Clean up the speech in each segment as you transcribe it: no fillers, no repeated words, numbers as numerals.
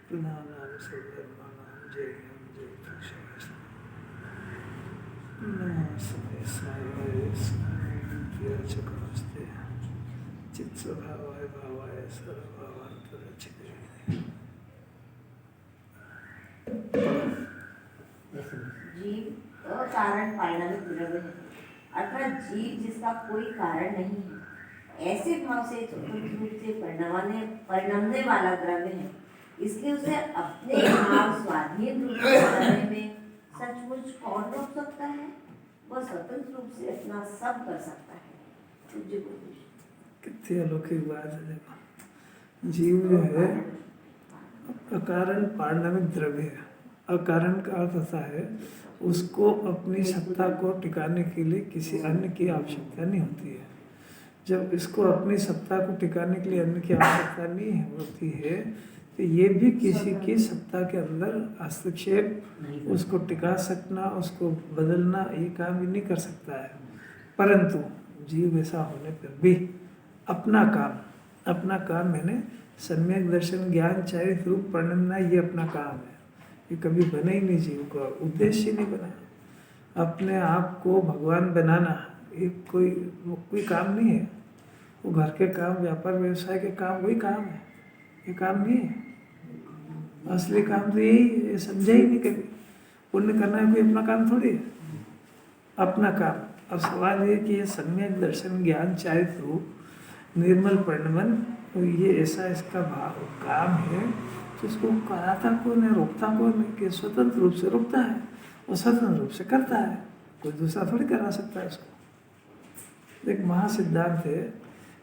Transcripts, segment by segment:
पुनानां सर्वधर्माणां जयं जय कृष्ण नमः समयस्माय चक्रस्ते चित्स्वभावाय भावाय सर्वभावान्तरचिते। जीव अकारण परिणामित द्रव्य है, अर्थात जीव जिसका कोई कारण नहीं है, ऐसे भाव से स्वतंत्र रूप से परिणमने वाला द्रव्य है। इसलिए उसे अपने भाव स्वाधीन रूप से करने में सचमुच कौन रोक सकता है? वह स्वतंत्र रूप से अपना सब कर सकता है। कितनी अलौकिक बात है। देखो, जीव जो है अकारण पारणमिक द्रव्य है। अकारण का अर्थ होता है उसको अपनी सत्ता को टिकाने के लिए किसी अन्य की आवश्यकता नहीं होती है। जब इसको अपनी सत्ता को टिकाने के लिए अन्य की आवश्यकता नहीं होती है तो ये भी किसी की सत्ता के अंदर हस्तक्षेप, उसको टिका सकना, उसको बदलना, ये काम भी नहीं कर सकता है। परंतु जीव ऐसा होने पर भी अपना काम मैंने सम्यक दर्शन ज्ञान चारित्र रूप परिणमना, ये अपना काम है। ये कभी बने ही नहीं, जीव का उद्देश्य ही नहीं बना। अपने आप को भगवान बनाना ये कोई काम नहीं है। वो घर के काम, व्यापार व्यवसाय के काम वही काम है, ये काम नहीं है। असली काम तो यही है, समझा ही नहीं कभी। पुण्य करना है कोई अपना काम थोड़ी है, अपना काम। अब सवाल ये कि ये सम्यक दर्शन ज्ञान चारित्र रूप निर्मल परिणमन, तो ये ऐसा इसका भाव काम है तो इसको कराता कौन है, रोकता कौन है? कि स्वतंत्र रूप से रोकता है और स्वतंत्र रूप से करता है, कोई दूसरा थोड़ी करा सकता है इसको। एक महासिद्धांत है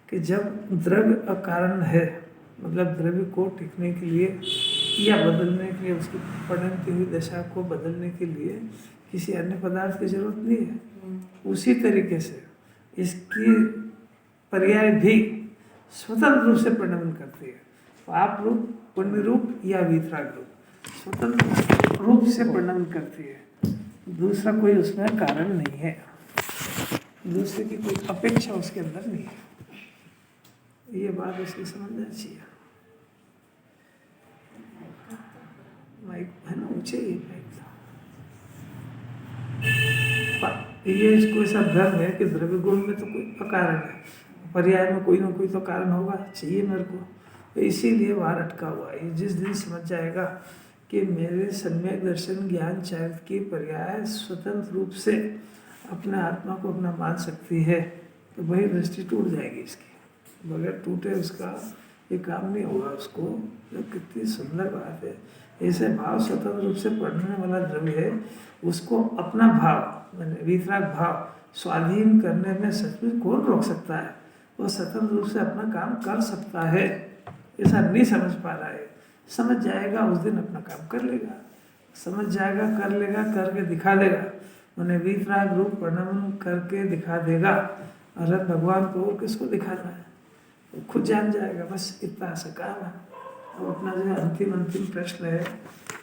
कि जब द्रव्य अकारण है, मतलब द्रव्य को टिकने के लिए या बदलने के लिए, उसकी परिणमती हुई दशा को बदलने के लिए किसी अन्य पदार्थ की जरूरत नहीं है। उसी तरीके से इसकी पर्याय भी स्वतंत्र रूप से परिणमन करती है। पाप रूप, पुण्य रूप या वीतराग रूप, स्वतंत्र रूप से परिणमन करती है। दूसरा कोई उसमें कारण नहीं है, दूसरे की कोई अपेक्षा उसके अंदर नहीं है। ये बात उसकी समझना चाहिए। माइक है ना, ऊंचे ही माइक। ये इसको ऐसा भ्रम है कि द्रव्य गुण में तो कोई अकारण है, पर्याय में कोई ना कोई तो कारण होगा चाहिए मेरे को, तो इसीलिए वहाँ अटका हुआ है। जिस दिन समझ जाएगा कि मेरे सम्यक दर्शन ज्ञान चारित्र की पर्याय स्वतंत्र रूप से अपने आत्मा को अपना मान सकती है, तो वही दृष्टि टूट जाएगी इसकी। बगैर टूटे उसका ये काम नहीं होगा उसको। जो कितनी सुंदर बात है। ऐसे भाव स्वतंत्र रूप से पढ़ने वाला द्रव्य है, उसको अपना भाव मैंने वीतराग भाव स्वाधीन करने में सचमुच कौन रोक सकता है? वो स्वतंत्र रूप से अपना काम कर सकता है। ऐसा नहीं समझ पा रहा है, समझ जाएगा उस दिन अपना काम कर लेगा, समझ जाएगा, कर लेगा, करके दिखा देगा। उन्हें वीतराग रूप परिणमन करके दिखा देगा। अरे भगवान को और किसको दिखाना है, वो खुद जान जाएगा। बस इतना सा काम है। अब अपना जो अंतिम प्रश्न है,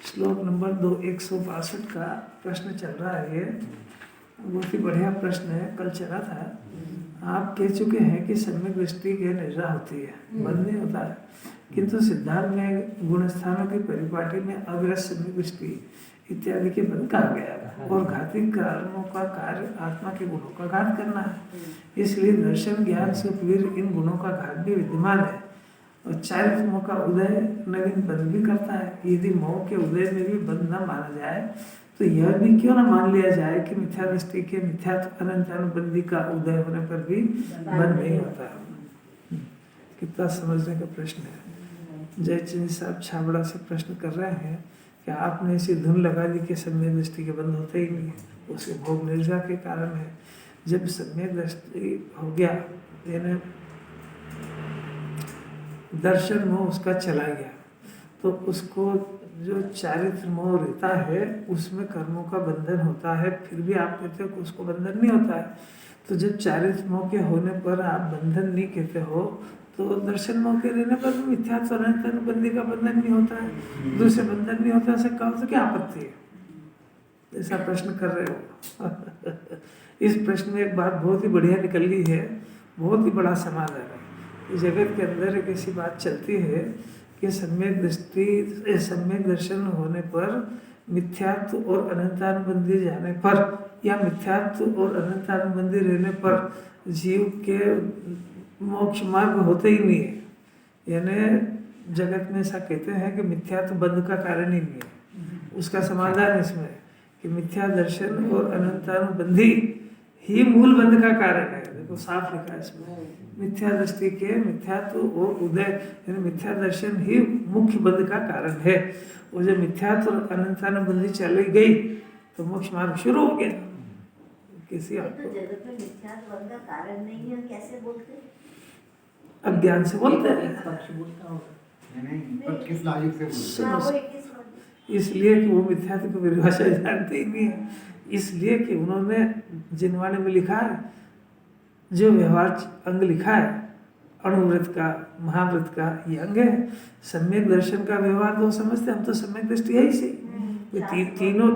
श्लोक नंबर 162 का प्रश्न चल रहा है। ये बहुत ही बढ़िया प्रश्न है, कल चला था। आप कह चुके हैं कि सम्यक दृष्टि के निद्रा होती है, बंद नहीं होता है। किंतु सिद्धांत में गुणस्थानों की परिपाटी में अविरत सम्यक दृष्टि इत्यादि के बंद कहा गया है, और घाती कर्मों का कार्य आत्मा के गुणों का घात करना है। इसलिए दर्शन ज्ञान से वीर इन गुणों का घात भी विद्यमान है, और चारित्र मोह का उदय नवीन बंद भी करता है। यदि मोह के उदय में भी बंद न माना जाए तो यह भी क्यों न मान लिया जाए कि मिथ्या दृष्टि के मिथ्यात्व अनंतानुबंधी का उदय होने पर भी बंद नहीं होता। कितना समझने का प्रश्न है। जयचंद साहब छाबड़ा से प्रश्न कर रहे हैं कि आपने ऐसी धुन लगा दी कि सम्यक दृष्टि के बंद होते ही नहीं है। उसके भोग निर्जा के कारण है। जब सम्यक दृष्टि हो गया, यानी दर्शन मोह उसका चला गया, तो उसको जो चारित्र मोह रहता है उसमें कर्मों का बंधन होता है। फिर भी आप कहते हो कि उसको बंधन नहीं होता है। तो जब चारित्र मोह के होने पर आप बंधन नहीं कहते हो, तो दर्शन मोह के रहने पर भी मिथ्यात्व अनंतानुबंधी का बंधन नहीं होता है, दूसरे बंधन नहीं होता। ऐसा कहो तो क्या आपत्ति है? ऐसा प्रश्न कर रहे हो। इस प्रश्न में एक बात बहुत ही बढ़िया निकल गई है, बहुत ही बड़ा समाधान है। इस जगत के अंदर एक ऐसी बात चलती है कि सम्यक दृष्टि सम्यक दर्शन होने पर मिथ्यात्व और अनंतानुबंधी जाने पर या मिथ्यात्व और अनंतानुबंधी रहने पर जीव के मोक्ष मार्ग होते ही नहीं है। यानी जगत में ऐसा कहते हैं कि मिथ्यात्व बंध का कारण ही नहीं है। उसका समाधान इसमें है कि मिथ्या दर्शन और अनंतानुबंधी ही मूल बंध का कारण है। देखो साफ लिखा है इसमें, मिथ्या दृष्टि के मिथ्यात्व और उदय यानी मिथ्या दर्शन ही मुख्य बंध का कारण है। और जब मिथ्यात्व और अनंतानुबंधी चली गई तो मोक्ष मार्ग शुरू हो गया। किसी तो आपको जगत में मिथ्यात्व बंध का कारण नहीं है, कैसे बोलते? अज्ञान से बोलते हैं। पर किस लॉजिक से बोलते हाँ, सुनो, वो एक इस बात- इसलिए कि वो मिथ्यात्व की परिभाषा जानते ही नहीं है। इसलिए कि उन्होंने जिनवाणी में लिखा है, जो व्यवहार अंग लिखा है अणुव्रत का महाव्रत का ये अंग है। सम्यक दर्शन का व्यवहार तो समझते, हम तो सम्यक दृष्टि है ही से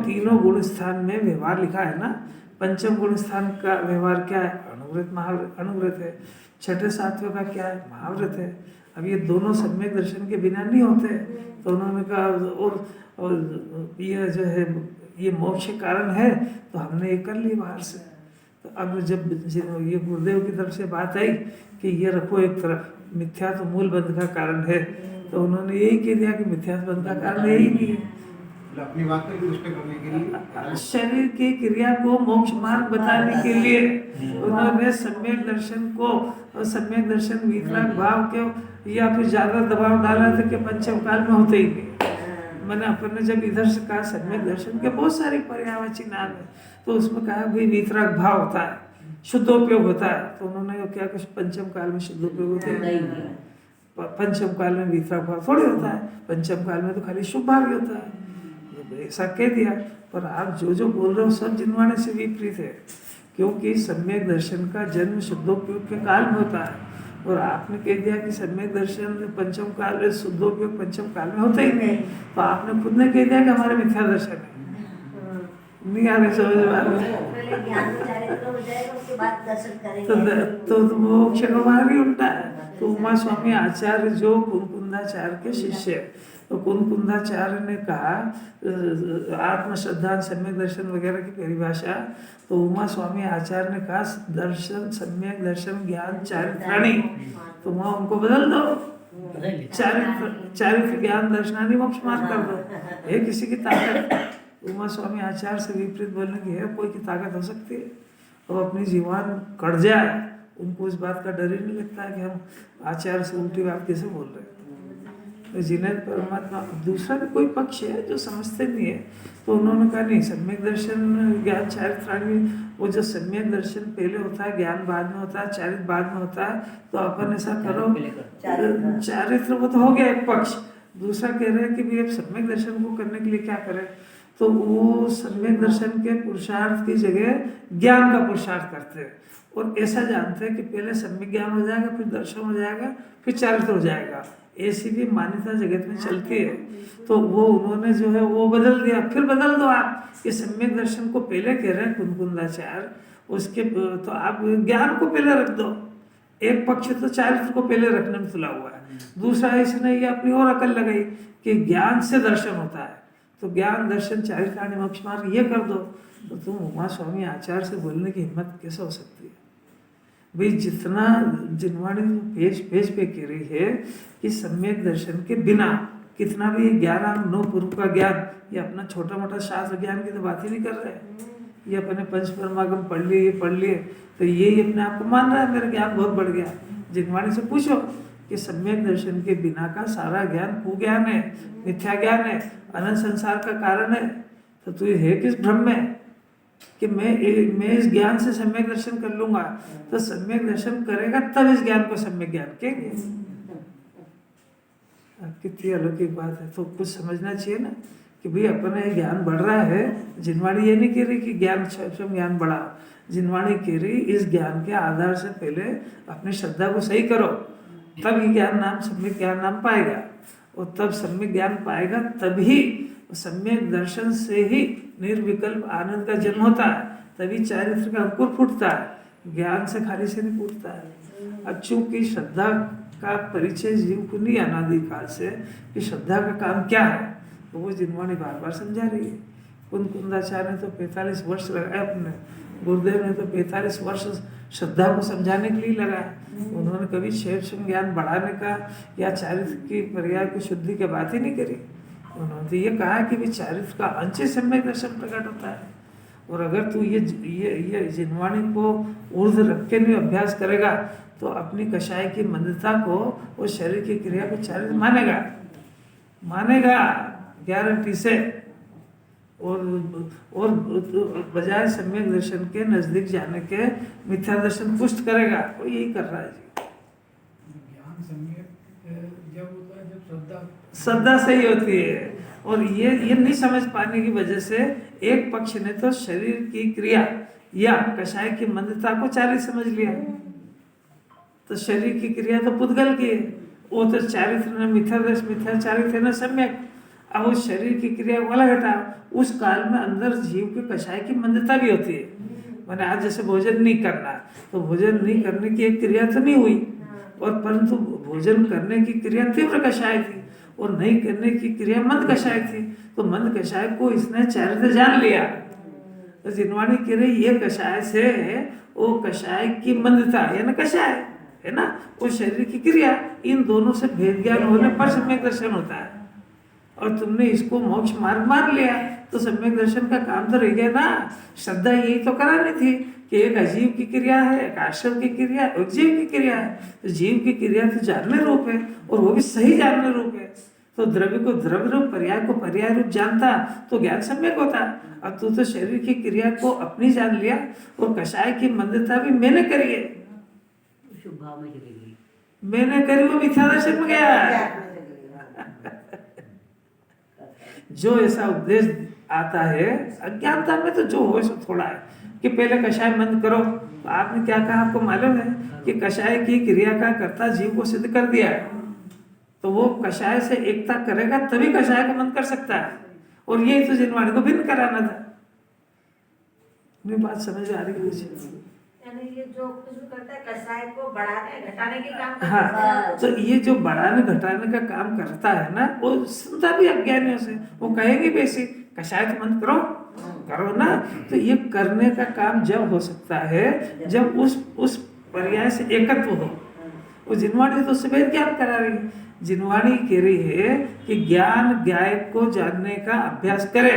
तीनों गुण स्थान में व्यवहार लिखा है ना। पंचम गुण स्थान का व्यवहार क्या है? अणुव्रत महाव्रत अणुव्रत है। छठे सातवें का क्या है? महाव्रत है। अब ये दोनों सम्यक दर्शन के बिना नहीं होते। तो उन्होंने कहा और ये जो है ये मोक्ष कारण है, तो हमने ये कर ली बाहर से। तो अब जब ये गुरुदेव की तरफ से बात आई कि ये रखो एक तरफ, मिथ्या तो मूल बंध का कारण है, तो उन्होंने यही कह दिया कि मिथ्या बंध का कारण यही नहीं है। हैं? अपनी बात को दुष्ट करने के लिए शरीर की क्रिया को मोक्ष मार्ग बताने के लिए उन्होंने सम्यक दर्शन को और सम्यक दर्शन वितराग भाव के या फिर ज्यादा दबाव डाला था कि पंचम काल में होते ही नहीं। मैंने अपन ने जब इधर से कहा सम्यक दर्शन के बहुत सारे पर्यायवाची नाम है, तो उसमें कहा भाई वितराग भाव होता है, शुद्धोपयोग होता है। तो उन्होंने क्या कुछ पंचम काल में शुद्धोपयोग होता है, पंचम काल में वितराग भाव थोड़ी होता है। पंचम काल में तो खाली शुभ भाव ही होता है, ऐसा कह दिया। पर आप जो बोल रहे हो सब जिनवाणी से विपरीत है, क्योंकि सम्यक दर्शन का जन्म शुद्धोपयोग के काल में होता है। और आपने कह दिया कि सम्यक दर्शन पंचम काल में शुद्धोपयोग पंचम काल में होता ही नहीं। तो आपने खुद ने कह दिया कि हमारे मिथ्या दर्शन है। नहीं आ रहे समझ में? पहले ज्ञान चारित्र हो जाएगा, उसके बाद दर्शन करेंगे। तो वो क्षणोभार ही उल्टा है। तो उमा स्वामी आचार्य जो कुंकुंदाचार्य के शिष्य है, तो कुंकुंदाचार्य ने कहा आत्मश्रद्धा सम्यक दर्शन वगैरह की परिभाषा, तो उमा स्वामी आचार्य ने कहा दर्शन सम्यक दर्शन ज्ञान चारित्राणी। तो वहाँ उनको बदल दो, चारित्र ज्ञान दर्शनानी मोक्ष मार्ग कर दो। ये किसी की ताकत उमा स्वामी आचार्य से विपरीत बोलने की है कोई की ताकत हो सकती है? और अपनी जीवन कट जाए, उनको इस बात का डर ही नहीं लगता है कि हम आचार्य से उल्टी बात कैसे बोल रहे हैं। तो जिन्हें परमात्मा दूसरा भी कोई पक्ष है जो समझते नहीं है, तो उन्होंने कहा नहीं सम्यक दर्शन ज्ञान चारित्राणी, वो जो सम्यक दर्शन पहले होता है ज्ञान बाद में होता है चारित्र बाद में होता है। तो अपन ऐसा करो, चारित्र वो तो हो गया एक पक्ष। दूसरा कह रहे हैं कि भाई अब सम्यक दर्शन को करने के लिए क्या करें? तो वो सम्यक दर्शन के पुरुषार्थ की जगह ज्ञान का पुरुषार्थ करते हैं और ऐसा जानते हैं कि पहले सम्यक ज्ञान हो जाएगा, फिर दर्शन हो जाएगा, फिर चारित्र हो जाएगा। ऐसी भी मान्यता जगत में चलती है। तो वो उन्होंने जो है वो बदल दिया। फिर बदल दो आप कि सम्यक दर्शन को पहले कह रहे हैं कुंकुंदाचार्य, उसके तो आप ज्ञान को पहले रख दो। एक पक्ष तो चारित्र को पहले रखने में तुला हुआ है, दूसरा इसने ये अपनी और अकल लगाई कि ज्ञान से दर्शन होता है, तो ज्ञान दर्शन चारित्राणी मोक्ष मार्ग ये कर दो। तो तुम उमा स्वामी आचार्य से बोलने की हिम्मत कैसे हो सकती है भाई? जितना जिनवाणी पेज पे कह रही है कि सम्यक दर्शन के बिना कितना भी ज्ञान नो पूर्व का ज्ञान, ये अपना छोटा मोटा शास्त्र ज्ञान की तो बात ही नहीं कर रहे हैं। ये अपने पंच परमागम पढ़ लिए, ये पढ़ लिए, तो ये अपने आप को मान रहा है मेरा ज्ञान बहुत बढ़ गया। जिनवाणी से पूछो कि सम्यक दर्शन के बिना का सारा ज्ञान कुज्ञान है, मिथ्या ज्ञान है, अनंत संसार का कारण है। तो तू है किस भ्रम में कि मैं इस ज्ञान से सम्यक दर्शन कर लूंगा? तो सम्यक दर्शन करेगा तब इस ज्ञान को सम्यक ज्ञान कहेंगे। कितनी अलौकिक बात है। तो कुछ समझना चाहिए ना कि भाई अपना ये ज्ञान बढ़ रहा है। जिनवाणी ये नहीं कह रही कि ज्ञान ज्ञान बढ़ा, जिनवाणी कह रही इस ज्ञान के आधार से पहले अपनी श्रद्धा को सही करो, तब ये ज्ञान नाम सम्यक ज्ञान नाम पाएगा। और तब सम्यक ज्ञान पाएगा तभी सम्यक दर्शन से ही निर्विकल्प आनंद का जन्म होता है, तभी चारित्र का अंकुर फूटता है, ज्ञान से खाली से नहीं फूटता है। अब चूंकि श्रद्धा का परिचय जीव को नहीं अनादिकाल से कि श्रद्धा का काम क्या है, तो वो जिनवाणी बार बार समझा रही है। कुंदाचार्य ने तो 45 वर्ष लगाए, अपने गुरुदेव ने तो 45 वर्ष श्रद्धा को समझाने के लिए लगाया। उन्होंने कभी क्षेत्र ज्ञान बढ़ाने का या चारित्र की पर्याय की शुद्धि की बात ही नहीं करी। उन्होंने तो ये कहा कि भी चारित्र का अंश सम्यक दर्शन प्रकट होता है, और अगर तू ये जिनवाणी को ऊर्ध्व रख के नहीं अभ्यास करेगा तो अपनी कषाय की मंदता को और शरीर की क्रिया को चारित्र मानेगा गारंटी से। और बजाय सम्यक दर्शन के नजदीक जाने के मिथ्या दर्शन पुष्ट करेगा। वो यही कर रहा है जी। ज्ञान सम्यक जब होता है जब श्रद्धा सही होती है, और ये नहीं समझ पाने की वजह से एक पक्ष ने तो शरीर की क्रिया या कषाय की मंदता को चारित्र समझ लिया। तो शरीर की क्रिया तो पुद्गल की है, वो तो चारित्र न मिथ्या चारित्र न सम्यक। अब उस शरीर की क्रिया वाला घटा, उस काल में अंदर जीव की कषाय की मंदता भी होती है। मैंने आज जैसे भोजन नहीं करना, तो भोजन नहीं करने की एक क्रिया तो नहीं हुई, और परंतु भोजन करने की क्रिया तीव्र कषाय थी और नहीं करने की क्रिया मंद कषाय थी। तो मंद कषाय को इसने चारित्र जान लिया। तो जिनवाणी कह रही ये कषाय से वो कषाय की मंदता यानी कषाय है ना, वो शरीर की क्रिया, इन दोनों से भेद ज्ञान होने पर सम्यक दर्शन होता है। और तुमने इसको मोक्ष मार्ग मान लिया तो सम्यक दर्शन का काम तो रह गया ना। श्रद्धा यही तो करानी थी कि एक अजीव की क्रिया है, एक आश्रम की क्रिया, एक जीव की क्रिया है। तो जीव की क्रिया तो जानने रूप है, और वो भी सही जानने रूप है। तो द्रव्य को द्रव्य रूप, पर्याय को पर्याय रूप जानता तो ज्ञान सम्यक होता। अब तू तो शरीर की क्रिया को अपनी जान लिया, और कषाय की मंदता भी मैंने करी है, शुभ भाव में चली गई। मैंने करी, वो मिथ्या दर्शन में गया। जो ऐसा उपदेश आता है अज्ञानता में, तो जो हो सो थोड़ा है कि पहले कषाय मंद करो। तो आपने क्या कहा, आपको मालूम है कि कषाय की क्रिया का कर्ता जीव को सिद्ध कर दिया है। तो वो कषाय से एकता करेगा तभी कषाय को मंद कर सकता है, और ये तो जिनवाणी को भिन्न कराना था। मेरी बात समझ आ रही है मुझे? यानी ये जो कुछ भी करता है कषाय को बढ़ाने घटाने के काम करता है। हाँ, तो ये जो बढ़ाने घटाने का काम करता है ना, वो सुनता भी अज्ञानियों से। वो कहेंगे वैसे कषाय तो मंद करो ना। तो ये करने का काम जब हो सकता है जब उस पर्याय से एकत्व हो। वो जिनवाणी तो सवेद ज्ञान करा रही है। जिनवाणी कह रही है कि ज्ञान ज्ञायक को जानने का अभ्यास करे,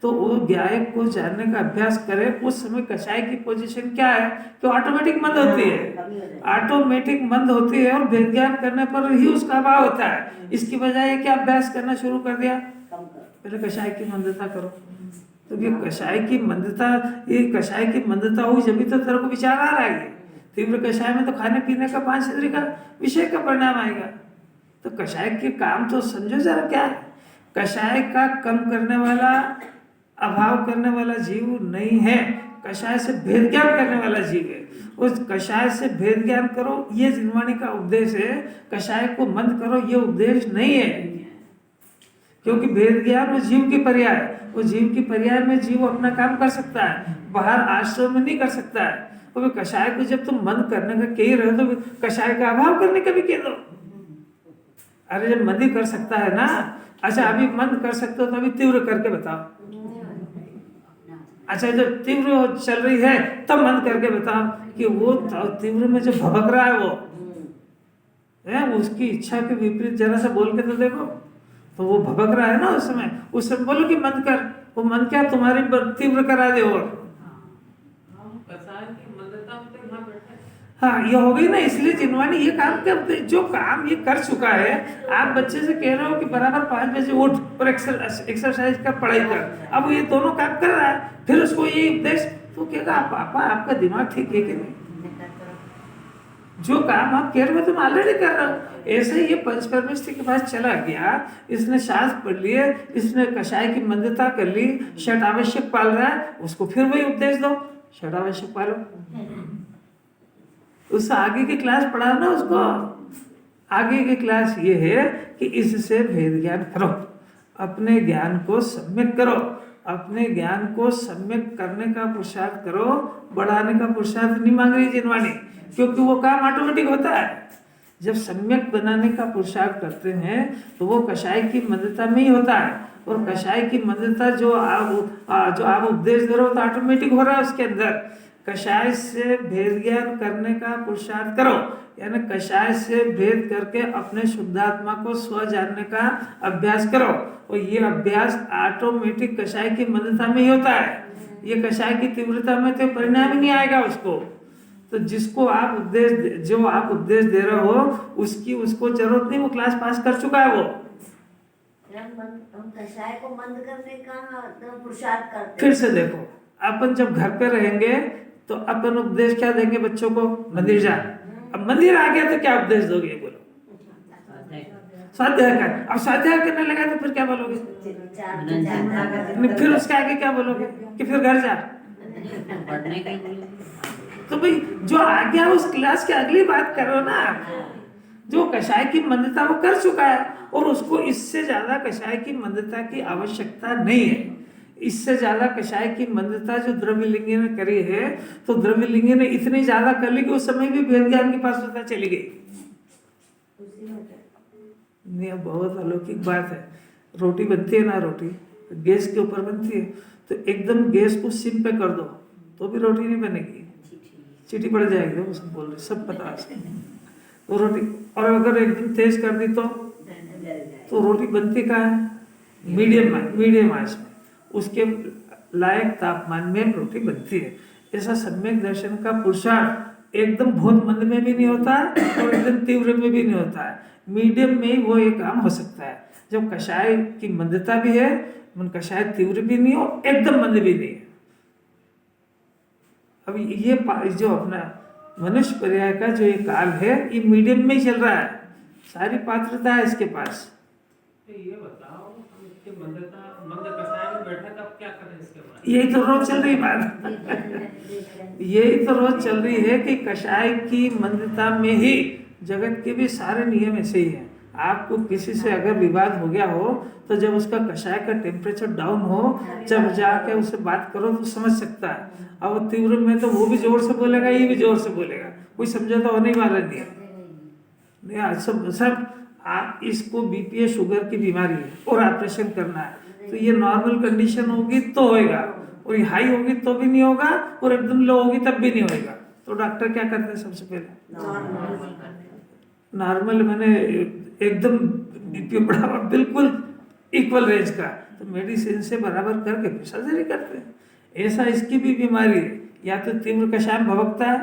तो वो ज्ञायक को जानने का अभ्यास करे। उस समय कषाय की पोजीशन क्या है कि ऑटोमेटिक मंद होती है, ऑटोमेटिक मंद होती है, और भेद ज्ञान करने पर ही उसका अभाव होता है। इसकी बजाय क्या अभ्यास करना शुरू कर दिया, पहले कषाय की मंदता करो। तो ये कषाय की मंदता, ये कषाय की मंदता हुई जब तो तेरे को विचार आ रहा है। तीव्र कषाय में तो खाने पीने का 5 इंद्रिय का विषय का परिणाम आएगा। तो कषाय के काम तो समझो जरा क्या है। कषाय का कम करने वाला, अभाव करने वाला जीव नहीं है, कषाय से भेद ज्ञान करने वाला जीव है। उस कषाय से भेद ज्ञान करो, ये जिनवाणी का उपदेश है। कषाय को मंद करो, ये उपदेश नहीं है, क्योंकि भेद ज्ञान वो जीव की पर्याय, वो जीव की पर्याय में जीव अपना काम कर सकता है, बाहर आश्रम में नहीं कर सकता है। तो कषाय को जब तुम मंद करने का कह रहे हो, तो कषाय का अभाव करने का भी कह दो। अरे जब मंद ही कर सकता है ना, अच्छा अभी मंद कर सकते हो तो अभी तीव्र करके बताओ। अच्छा जब तीव्र चल रही है तब मंद करके बताओ कि वो तीव्र में जो भभक रहा है वो है, उसकी इच्छा के विपरीत जरा सा बोल के तो देखो, तो वो भभक रहा है ना उस समय बोलो कि मंद कर। वो मंद क्या तुम्हारी तीव्र करा दे। और हाँ, ये हो गई ना। इसलिए जिनवाणी ये काम करते, जो काम ये कर चुका है। आप बच्चे से कह रहे हो कि बराबर 5 बजे उठ और एक्सरसाइज कर, पढ़ाई कर। अब ये दोनों काम कर रहा है, फिर उसको ये उपदेश, तो कहेगा पापा आपका दिमाग ठीक है कि नहीं? जो काम आप कह रहे हो तुम ऑलरेडी कर रहे हो। ऐसे ही ये पंचपरमेष्ठी के पास चला गया, इसने शास्त्र पढ़ लिए, इसने कषाय की मंदता कर ली, षट आवश्यक पाल रहा है, उसको फिर वही उपदेश दो, षट आवश्यक पालो। उससे आगे की क्लास पढ़ा ना उसको। आगे की क्लास ये है कि इससे भेद ज्ञान करो, अपने ज्ञान को सम्यक करो, अपने ज्ञान को सम्यक करने का पुरुषार्थ करो, बढ़ाने का पुरुषार्थ नहीं मांग रही जिनवाणी, क्योंकि वो काम ऑटोमेटिक होता है। जब सम्यक बनाने का पुरुषार्थ करते हैं तो वो कषाय की मंदता में ही होता है, और कषाय की मंदता जो आप उपदेश दे रहे हो तो ऑटोमेटिक हो रहा है उसके अंदर। कषाय से भेद ज्ञान करने का पुरुषार्थ करो, यानी कषाय से भेद करके अपने शुद्धात्मा को स्व जानने का अभ्यास करो, और ये अभ्यास ऑटोमेटिक कषाय की मंदता में ही होता है। ये कषाय की तीव्रता में तो परिणाम ही नहीं आएगा उसको। तो जिसको आप उपदेश दे रहे हो उसको जरूरत नहीं, वो क्लास पास कर चुका है वो। हम कषाय को मंद करने का पुरुषार्थ करते। फिर से देखो, अपन जब घर पे रहेंगे तो अपन उपदेश क्या देंगे बच्चों को? मंदिर जा। अब मंदिर आ गया तो क्या उपदेश दोगे? बोलो स्वाध्याय कर। अब स्वाध्याय करने लगा तो फिर क्या बोलोगे? फिर उसके आगे क्या बोलोगे कि फिर घर जा? पढ़ने का ही तो भाई जो आ गया उस क्लास की अगली बात करो ना। जो कषाय की मंदता वो कर चुका है, और उसको इससे ज्यादा कषाय की मंदता की आवश्यकता नहीं है। इससे ज्यादा कषाय की मंदता जो द्रव्यलिंगी ने करी है, तो द्रव्यलिंगी ने इतनी ज्यादा कर ली कि उस समय भी भेद ज्ञान की पात्रता चली गई। नहीं, बहुत अलौकिक बात है। रोटी बनती है ना, रोटी गैस के ऊपर बनती है, तो एकदम गैस को सिम पे कर दो तो भी रोटी नहीं बनेगी, चीटी पड़ जाएगी। वो सब बोल रहे, सब पता है तो रोटी। और अगर एकदम तेज कर दी तो रोटी बनती कहाँ है? मीडियम आंच में, उसके लायक तापमान में रोटी बनती है। ऐसा सम्यक दर्शन का पुरुषार्थ एकदम बहुत मंद में भी नहीं होता है और एकदम तीव्र में भी नहीं होता है, मीडियम में ही वो एक काम हो सकता है। जब कषाय की मंदता भी है, कषाय तीव्र भी नहीं हो, एकदम मंद भी नहीं है। अब ये जो अपना मनुष्य पर्याय का जो ये काल है, ये मीडियम में ही चल रहा है, सारी पात्रता है इसके पास। ये बताओ, हम इसके मंद कषाय में बैठे तब क्या करें इसके बाद? यही तो रोज चल रही बात यही तो रोज चल रही है कि कषाय की मंदता में ही जगत के भी सारे नियम ऐसे ही हैं। आपको किसी से अगर विवाद हो गया हो तो जब उसका कषाय का टेम्परेचर डाउन हो, जब जाके उससे बात करो तो समझ सकता है। अब तीव्र में तो वो भी जोर से बोलेगा, ये भी जोर से बोलेगा, कोई समझौता होने वाला नहीं है। सब आप इसको बीपी शुगर की बीमारी है और ऑपरेशन करना है, तो ये नॉर्मल कंडीशन होगी तो होएगा, और ये हाई होगी तो भी नहीं होगा, और एकदम लो होगी तब भी नहीं होएगा। तो डॉक्टर क्या करते हैं? सबसे पहले नॉर्मल मैंने एकदम बीपी बढ़ावा बिल्कुल इक्वल रेंज का, तो मेडिसिन से बराबर करके फिर सर्जरी करते हैं। ऐसा इसकी भी बीमारी है, या तो तीव्र कषाय में भभकता है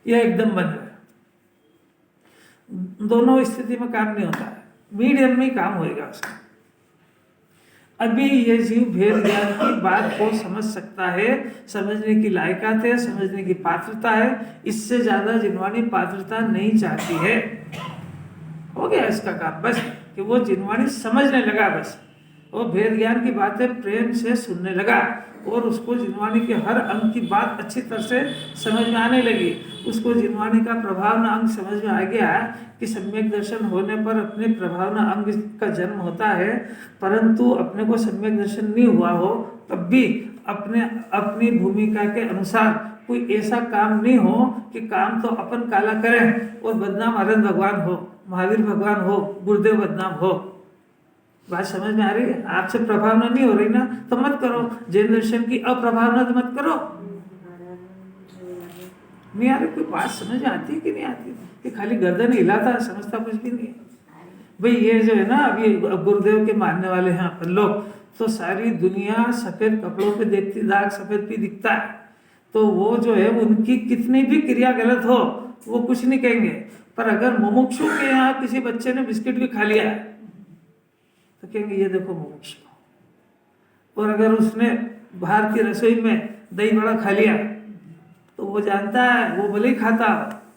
या एकदम बंद है। दोनों स्थिति में काम नहीं होता है, मीडियम में काम होएगा उसका। अभी ये जीव भेद ज्ञान की बात को समझ सकता है, समझने की लायकात है, समझने की पात्रता है, इससे ज्यादा जिनवाणी पात्रता नहीं चाहती है। हो गया इसका काम, बस कि वो जिनवाणी समझने लगा, बस वो भेद ज्ञान की बातें प्रेम से सुनने लगा, और उसको जिनवाणी के हर अंग की बात अच्छी तरह से समझ में आने लगी। उसको जिनवाणी का प्रभावना अंग समझ में आ गया कि सम्यक दर्शन होने पर अपने प्रभावना अंग का जन्म होता है, परंतु अपने को सम्यक दर्शन नहीं हुआ हो तब भी अपनी भूमिका के अनुसार कोई ऐसा काम नहीं हो कि काम तो अपन काला करें और बदनाम आनंद भगवान हो, महावीर भगवान हो, गुरुदेव बदनाम हो। बात समझ में आ रही है? आपसे प्रभावना नहीं हो रही ना, तो मत करो। जैन दर्शन की अप्रभावना तो मत करो। नहीं आ रही? कोई बात समझ में आती है कि नहीं आती? कि खाली गर्दन हिलाता है, समझता कुछ भी नहीं है। भाई ये जो है ना, अभी गुरुदेव के मानने वाले हैं अपन लोग, तो सारी दुनिया सफेद कपड़ों पे देखती, दाग सफेद भी दिखता है, तो वो जो है उनकी कितनी भी क्रिया गलत हो वो कुछ नहीं कहेंगे। पर अगर मुमुक्षु के यहाँ किसी बच्चे ने बिस्किट भी खा लिया तो कहेंगे ये देखो मुमुक्षु। और अगर उसने बाहर की रसोई में दही बड़ा खा लिया तो वो जानता है, वो भले ही खाता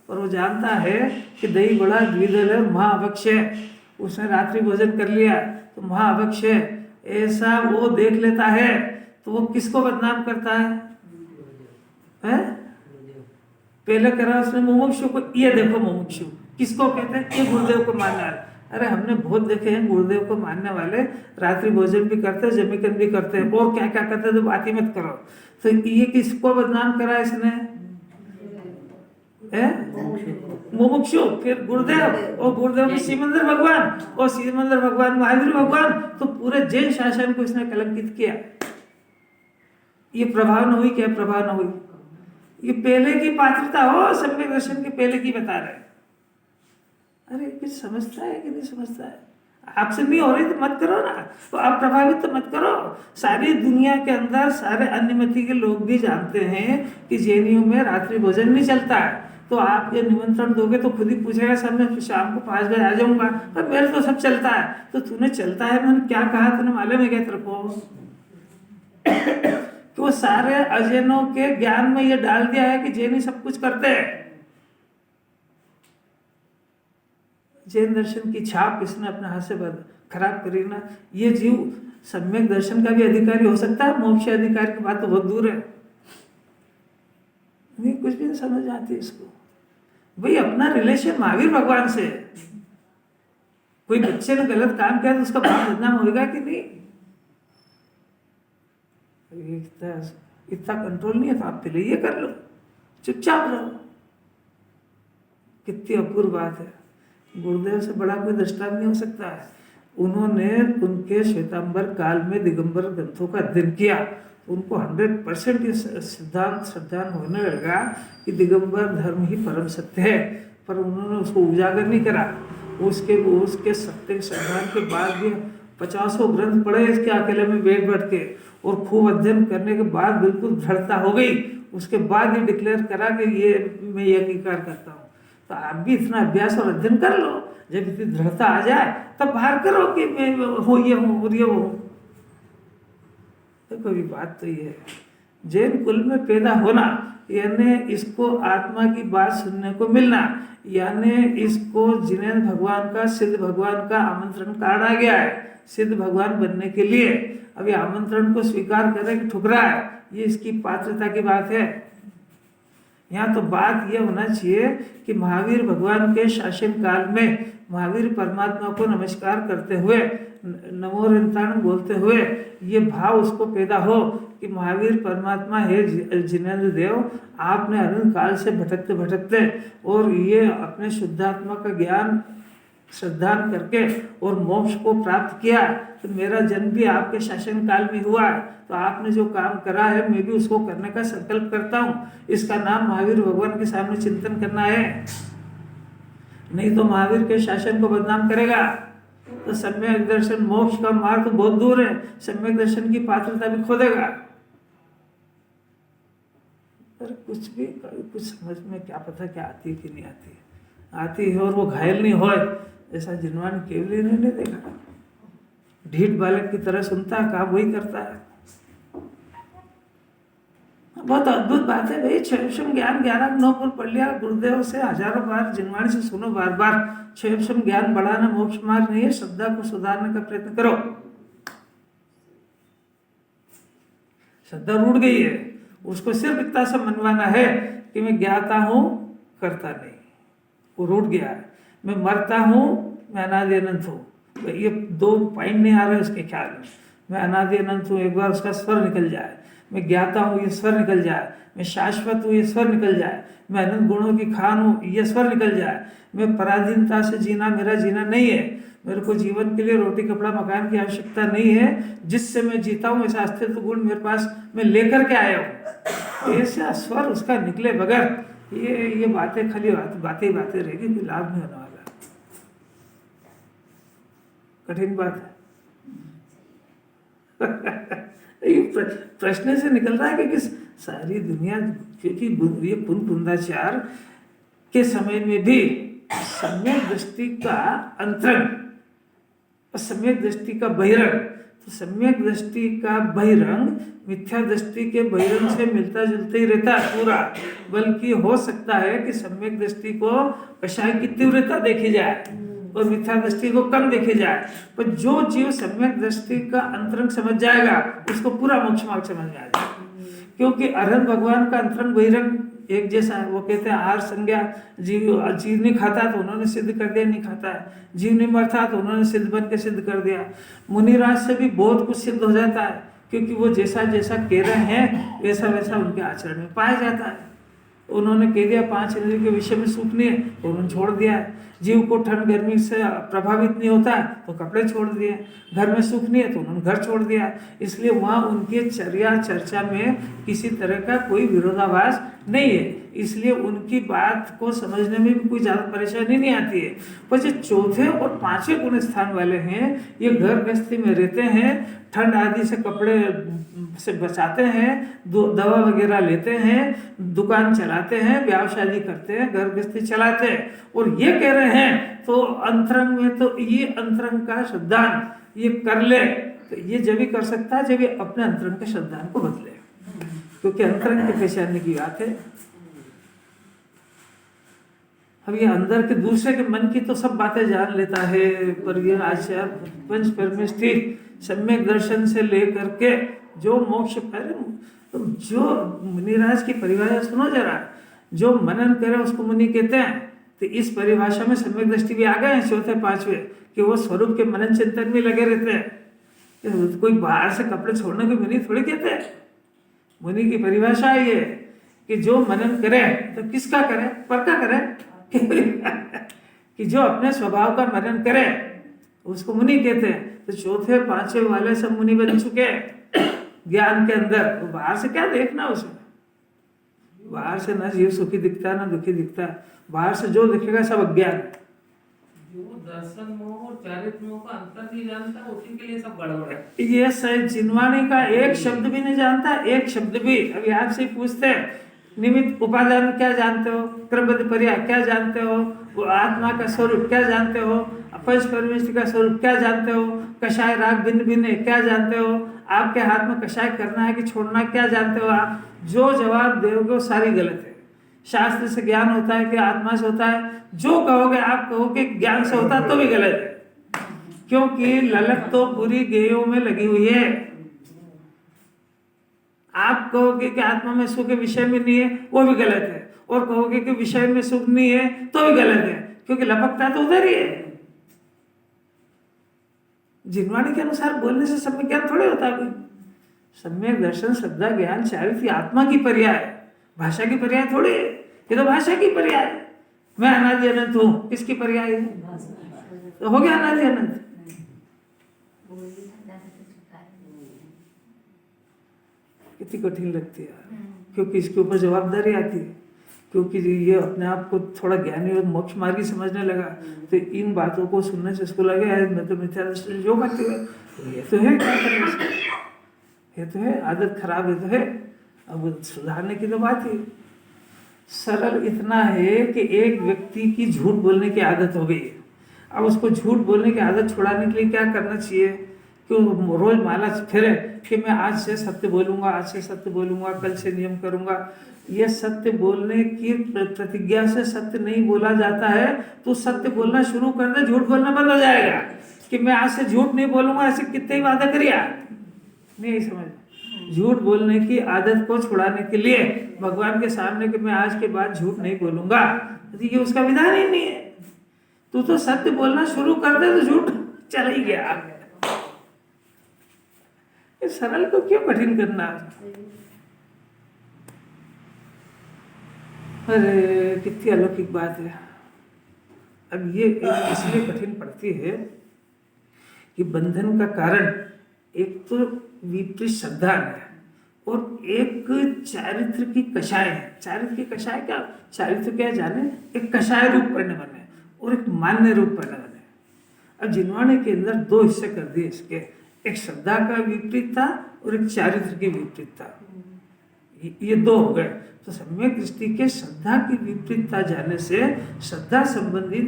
पर वो जानता है कि दही बड़ा द्विदल है, महाअवक्ष है। उसने रात्रि भोजन कर लिया तो महाअवक्ष है, ऐसा वो देख लेता है। तो वो किसको बदनाम करता है? पहले करा उसने मुमुक्षु को, ये देखो मुमुक्षु। किसको कहते हैं? ये गुरुदेव को मानना है। अरे हमने बहुत देखे हैं गुरुदेव को मानने वाले, रात्रि भोजन भी करते हैं, जमीकन भी करते हैं, और क्या क्या करते हैं, तो बात ही मत करो। तो ये किसको बदनाम करा इसने? मुमुक्षु, फिर गुरुदेव, और गुरुदेव में सिमंदर भगवान, और सिमंदर भगवान महावीर भगवान, तो पूरे जैन शासन को इसने कलंकित किया। ये प्रभाव न हुई? क्या प्रभाव न हुई? ये पहले की पात्रता हो, सम्यक दर्शन के पहले की बता रहे। अरे कुछ समझता है कि नहीं समझता है? आपसे नहीं हो रही तो मत करो ना, तो आप प्रभावित तो मत करो। सारी दुनिया के अंदर सारे अन्यमति के लोग भी जानते हैं कि जैनियों में रात्रि भोजन नहीं चलता है। तो आप ये निमंत्रण दोगे तो खुद ही पूछेगा सर मैं शाम को 5 बजे आ जाऊंगा, पर मेरे तो सब चलता है। तो तूने चलता है, मैंने क्या कहा, तूने मालूम है क्या तेरे को? तो सारे अजैनों के ज्ञान में ये डाल दिया है कि जैनी सब कुछ करते हैं। जैन दर्शन की छाप इसने अपने हाथ से खराब करी ना। ये जीव सम्यक दर्शन का भी अधिकारी हो सकता है, मोक्ष अधिकारी की बात तो बहुत दूर है। नहीं, कुछ भी नहीं समझ आती इसको। भाई अपना रिलेशन महावीर भगवान से, कोई बच्चे ने गलत काम किया तो उसका बाप बदनाम होगा कि नहीं? इतना कंट्रोल नहीं है तो आप पहले ये कर लो, चुपचाप रहो। कितनी अपूर्व बात है। गुरुदेव से बड़ा कोई दृष्टांत नहीं हो सकता है। उन्होंने उनके श्वेतांबर काल में दिगंबर ग्रंथों का अध्ययन किया, उनको 100% ये सिद्धांत श्रद्धान होने लगा कि दिगंबर धर्म ही परम सत्य है, पर उन्होंने उसको उजागर नहीं करा। उसके सत्य श्रद्धान के बाद भी 50 ग्रंथ पढ़े इसके अकेले में बैठ के, और खूब अध्ययन करने के बाद बिल्कुल दृढ़ता हो गई। उसके बाद ये डिक्लेयर करा कि ये मैं ये अंगीकार करता हूँ। तो आप भी इतना अभ्यास और अध्ययन कर लो, जब इतनी दृढ़ता आ जाए तब बाहर करो कि मैं हो ये हूँ और ये हूँ। तो कोई बात तो ये है, जैन कुल में पैदा होना यानी इसको आत्मा की बात सुनने को मिलना, यानी इसको जिनेंद्र भगवान का, सिद्ध भगवान का आमंत्रण कार्ड आ गया है सिद्ध भगवान बनने के लिए। अभी आमंत्रण को स्वीकार करे कि ठुकरा है, ये इसकी पात्रता की बात है। यहाँ तो बात यह होना चाहिए कि महावीर भगवान के शासन काल में महावीर परमात्मा को नमस्कार करते हुए, नमो रंताण बोलते हुए, ये भाव उसको पैदा हो कि महावीर परमात्मा है जिनेंद्र देव, आपने अनंत काल से भटकते भटकते और ये अपने शुद्धात्मा का ज्ञान श्रद्धान करके और मोक्ष को प्राप्त किया, तो मेरा जन्म भी आपके शासन काल में हुआ है। तो आपने जो काम करा है मैं भी उसको करने का संकल्प करता हूँ। इसका नाम महावीर भगवान के सामने चिंतन करना है, नहीं तो महावीर के शासन को बदनाम करेगा। तो सम्यक दर्शन मोक्ष का मार्ग तो बहुत दूर है, सम्यक दर्शन की पात्रता भी खो देगा। पर कुछ समझ में क्या पता क्या आती है कि नहीं आती है, और वो घायल नहीं हो ऐसा जिनवान केवल ने नहीं देखा। ढीठ बालक की तरह सुनता है, काम वही करता है। बहुत अद्भुत बात है भाई। क्षयम ज्ञान 11-9 पढ़ लिया गुरुदेव से, हजारों बार जिनवाणी से सुनो बार बार। क्षयम ज्ञान बढ़ाना मोक्ष मार्ग नहीं है, श्रद्धा को सुधारने का प्रयत्न करो। श्रद्धा रूठ गई है, उसको सिर्फ इतना सा मनवाना है कि मैं ज्ञाता हूँ करता नहीं, वो रूठ गया है। मैं मरता हूँ, मैं अनादि अनंत हूँ, तो ये 2 पॉइंट नहीं आ रहे उसके ख्याल में। मैं अनादि अनंत हूँ, एक बार उसका स्वर निकल जाए। मैं ज्ञाता हूँ, ये स्वर निकल जाए। मैं शाश्वत हूँ, ये स्वर निकल जाए। मैं अनंत गुणों की खान हूँ, ये स्वर निकल जाए। मैं पराधीनता से जीना मेरा जीना नहीं है। मेरे को जीवन के लिए रोटी कपड़ा मकान की आवश्यकता नहीं है। जिससे मैं जीता हूँ ऐसा अस्तित्व गुण मेरे पास मैं लेकर के आया हूँ। ऐसा स्वर उसका निकले बगैर ये बातें खाली बातें रहेगी, कोई लाभ नहीं होने वाला। कठिन बात है। प्रश्न से निकल रहा है कि सारी दुनिया, क्योंकि ये पुनपुंदाचार के समय में भी सम्यक दृष्टि का अंतरंग और सम्यक दृष्टि का बहिरंग, तो सम्यक दृष्टि का बहिरंग मिथ्या दृष्टि के बहिरंग से मिलता जुलता ही रहता है पूरा। बल्कि हो सकता है कि सम्यक दृष्टि को कषाय की तीव्रता देखी जाए और मिथ्या दृष्टि को कम देखी जाए, पर जो जीव सम्यक दृष्टि का अंतरंग समझ जाएगा उसको पूरा मोक्ष मार्ग समझ में आ जाएगा। क्योंकि अरहंत भगवान का अंतरंग बहिरंग एक जैसा है। वो कहते हैं आहार संज्ञा, जीव नहीं खाता तो उन्होंने सिद्ध कर दिया नहीं खाता है, जीव नहीं मरता तो उन्होंने सिद्ध बन के सिद्ध कर दिया। मुनिराज से भी बहुत कुछ सिद्ध हो जाता है, क्योंकि वो जैसा जैसा कह रहे हैं वैसा वैसा उनके आचरण में पाया जाता है। उन्होंने कह दिया 5 इंद्रियों के विषय में सुख नहीं है तो उन्होंने छोड़ दिया है। जीव को ठंड गर्मी से प्रभावित नहीं होता है तो कपड़े छोड़ दिए, घर में सुख नहीं है तो उन्होंने घर छोड़ दिया। इसलिए वहाँ उनके चर्या चर्चा में किसी तरह का कोई विरोधाभास नहीं है, इसलिए उनकी बात को समझने में भी कोई ज़्यादा परेशानी नहीं आती है। पर जो चौथे और 5वें गुण स्थान वाले हैं, ये घर गृहस्थी में रहते हैं, ठंड आदि से कपड़े से बचाते हैं, दवा वगैरह लेते हैं, दुकान चलाते हैं, ब्याह शादी करते हैं, घर गृहस्थी चलाते हैं, और ये कह रहे हैं तो अंतरंग में तो ये अंतरंग का श्रद्धान ये कर ले, तो ये जब भी कर सकता है जब ये अपने अंतरंग के श्रद्धान को बदले, क्योंकि अंतरंग के पहचानने की बात है। अब ये अंदर के दूसरे के मन की तो सब बातें जान लेता है, पर ये आचार पंच परमेष्ठी सम्यक दर्शन से लेकर के जो मोक्ष पर, तो जो मुनिराज की परिभाषा सुनो जरा, जो मनन करे उसको मुनि कहते हैं। तो इस परिभाषा में सम्यक दृष्टि भी आ गए हैं चौथे 5वें, कि वो स्वरूप के मनन चिंतन में लगे रहते हैं। कोई बाहर से कपड़े छोड़ने को मुनि थोड़ी कहते हैं। मुनि की परिभाषा ये कि जो मनन करे तो किसका करे, पर का करे कि जो अपने स्वभाव का मनन करे उसको मुनि कहते हैं। तो चौथे 5वें वाले सब मुनि बन चुके ज्ञान के अंदर। तो बाहर से क्या देखना उसमें, बाहर से ना जीव सुखी दिखता ना दुखी दिखता, बाहर से जो दिखेगा सब अज्ञान। जो दर्शन मोह और चारित्र मोह का अंतर नहीं जानता उसी के लिए सब गड़बड़ है। ये शायद जिनवाणी का एक शब्द भी नहीं जानता, एक शब्द भी। अभी आपसे पूछते हैं निमित्त उपादान क्या जानते हो, क्रमबद्ध पर्याय क्या जानते हो, वो आत्मा का स्वरूप क्या जानते हो, पंच परमेष्ठी का स्वरूप क्या जानते हो, कषाय राग भिन्न भिन्न है क्या जानते हो, आपके हाथ में कषाय करना है कि छोड़ना क्या जानते हो। आप जो जवाब दोगे वो सारी गलत है। शास्त्र से ज्ञान होता है कि आत्मा से होता है, जो कहोगे आप कहोगे ज्ञान से होता है तो भी गलत है, क्योंकि ललक तो पूरी गेयों में लगी हुई है। आप कहोगे कि आत्मा में सुख के विषय में नहीं है, वो भी गलत है, और कहोगे कि विषय में सुख नहीं है तो भी गलत है, क्योंकि लपकता तो उधर ही है। जिनवाणी के अनुसार बोलने से सम्यक ज्ञान थोड़े होता है। सम्यक दर्शन श्रद्धा ज्ञान चारित्र आत्मा की पर्याय, भाषा की पर्याय थोड़े है। ये तो भाषा की पर्याय। मैं अनादि अनंत हूँ, किसकी पर्याय है? तो हो गया अनादि अनंत। कितनी कठिन लगती है, क्योंकि इसके ऊपर जवाबदारी आती है, क्योंकि ये अपने आप को थोड़ा ज्ञानी और मोक्ष मार्गी समझने लगा, तो इन बातों को सुनने से इसको लगे मैं तो मिथ्या दृष्टि जो करती है, ये तो है क्या करें इसको, ये तो है आदत खराब है तो है। अब सुधारने की तो बात ही सरल इतना है कि एक व्यक्ति की झूठ बोलने की आदत हो गई है। अब उसको झूठ बोलने की आदत छुड़ाने के लिए क्या करना चाहिए कि वो रोज माला फेरे कि मैं आज से सत्य बोलूँगा, आज से सत्य बोलूँगा, कल से नियम करूँगा। ये सत्य बोलने की प्रतिज्ञा से सत्य नहीं बोला जाता है, तो सत्य बोलना शुरू कर दे, झूठ बोलना बंद हो जाएगा। कि मैं आज से झूठ नहीं बोलूँगा, ऐसे कितने ही वादा करिए, नहीं समझ। झूठ बोलने की आदत को छुड़ाने के लिए भगवान के सामने कि मैं आज के बाद झूठ नहीं बोलूँगा, तो ये उसका विधान ही नहीं है। तू तो सत्य बोलना शुरू कर दे तो झूठ चला ही गया। सरल को क्यों कठिन करना? अरे कितनी अलौकिक बात है। अब ये इसलिए कठिन पड़ती है कि बंधन का कारण एक तो विपरीत श्रद्धा है और एक चारित्र की कषाय है। चारित्र की कषाय क्या? चारित्र क्या जाने, एक कषाय रूप पढ़ने बने और एक मान्य रूप पढ़ने बने। अब जिनवाणी के अंदर दो हिस्से कर दिए इसके, एक श्रद्धा का विपरीत था और एक चारित्र के विपरीत था। ये दो हो गए। तो सम्यक दृष्टि के श्रद्धा की विपरीतता जाने से श्रद्धा संबंधी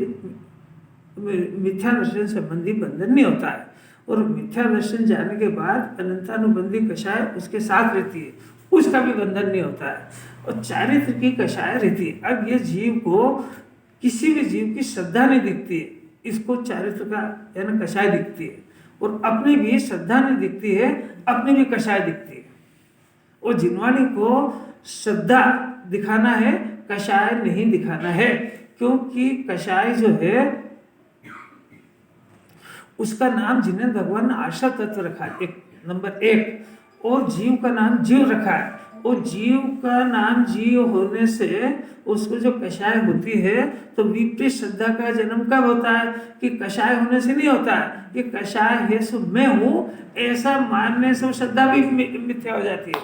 मिथ्या दर्शन संबंधी बंधन नहीं होता है, और मिथ्या दर्शन जाने के बाद अनंतानुबंधी कषाय उसके साथ रहती है, उसका भी बंधन नहीं होता है, और चारित्र की कषाय रहती है। अब ये जीव को किसी भी जीव की श्रद्धा नहीं दिखती है, इसको चारित्र का यानी कषाय दिखती है, और अपनी भी श्रद्धा नहीं दिखती है, अपनी भी कषाय दिखती है। और जिनवाणी को श्रद्धा दिखाना है, कषाय नहीं दिखाना है। क्योंकि कषाय जो है उसका नाम जिन्हें भगवान ने आशा तत्व रखा है, एक नंबर 1, और जीव का नाम जीव रखा है। और जीव का नाम जीव होने से उसको जो कषाय होती है, तो विपरीत श्रद्धा का जन्म कब होता है कि कषाय होने से नहीं होता है कि कषाय है सो मैं हूं, ऐसा मानने से श्रद्धा भी मिथ्या हो जाती है।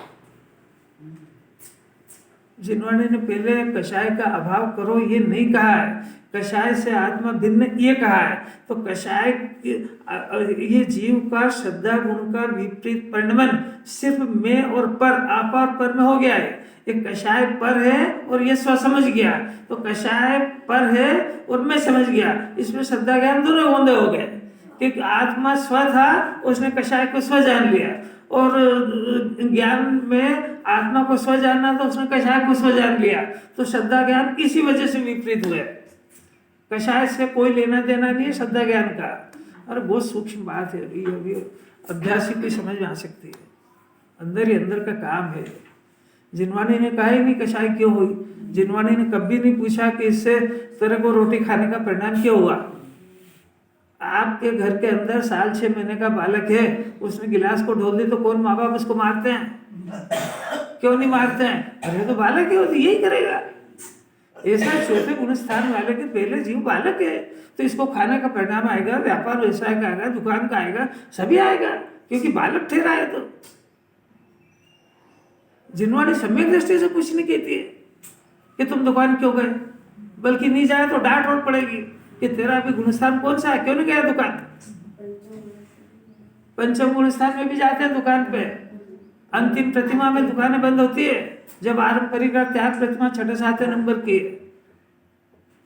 जिन्होंने ने पहले कषाय का अभाव करो ये नहीं कहा है, कषाय से आत्मा भिन्न ये कहा है। तो कषाय ये जीव का श्रद्धा गुण का विपरीत परिणमन सिर्फ मैं और पर, आप और पर में हो गया है। एक कषाय पर है और ये स्व समझ गया, तो कषाय पर है और मैं समझ गया, इसमें श्रद्धा ज्ञान दोनों होंदे हो गए। क्योंकि आत्मा स्व था, उसने कषाय को स्व जान लिया, और ज्ञान में आत्मा को स्व जानना तो उसने कषाय को स्व जान लिया। तो श्रद्धा ज्ञान इसी वजह से विपरीत हुए। कषाय से कोई लेना देना नहीं है श्रद्धा ज्ञान का। और बहुत सूक्ष्म बात है, अभी अभ्यास ही कोई समझ में आ सकती है, अंदर ही अंदर का काम है। जिनवानी ने कहा ही नहीं कषाय क्यों हुई, जिनवानी ने कभी नहीं पूछा कि इससे तेरे को रोटी खाने का परिणाम क्यों हुआ। आपके घर के अंदर साल 6 महीने का बालक है, उसने गिलास को ढोल दी तो कौन माँ बाप उसको मारते हैं? क्यों नहीं मारते हैं? अरे तो बालक है, वो तो यही करेगा। ऐसा छोटे गुण स्थान वाले के पहले जीव बालक है, तो इसको खाने का परिणाम आएगा, व्यापार व्यवसाय का आएगा, दुकान का आएगा, सभी आएगा, क्योंकि बालक ठहरा है। तो जिन्होंने सम्यक दृष्टि से कुछ नहीं कहती है कि तुम दुकान क्यों गए, बल्कि नहीं जाए तो डांट रोट पड़ेगी कि तेरा अभी गुणस्थान कौन सा है, क्यों नहीं गया दुकान। पंचम गुणस्थान में भी जाते हैं दुकान पे, अंतिम प्रतिमा में दुकानें बंद होती है। जब आरंभ परिग्रह त्याग प्रतिमा 6-7 नंबर की,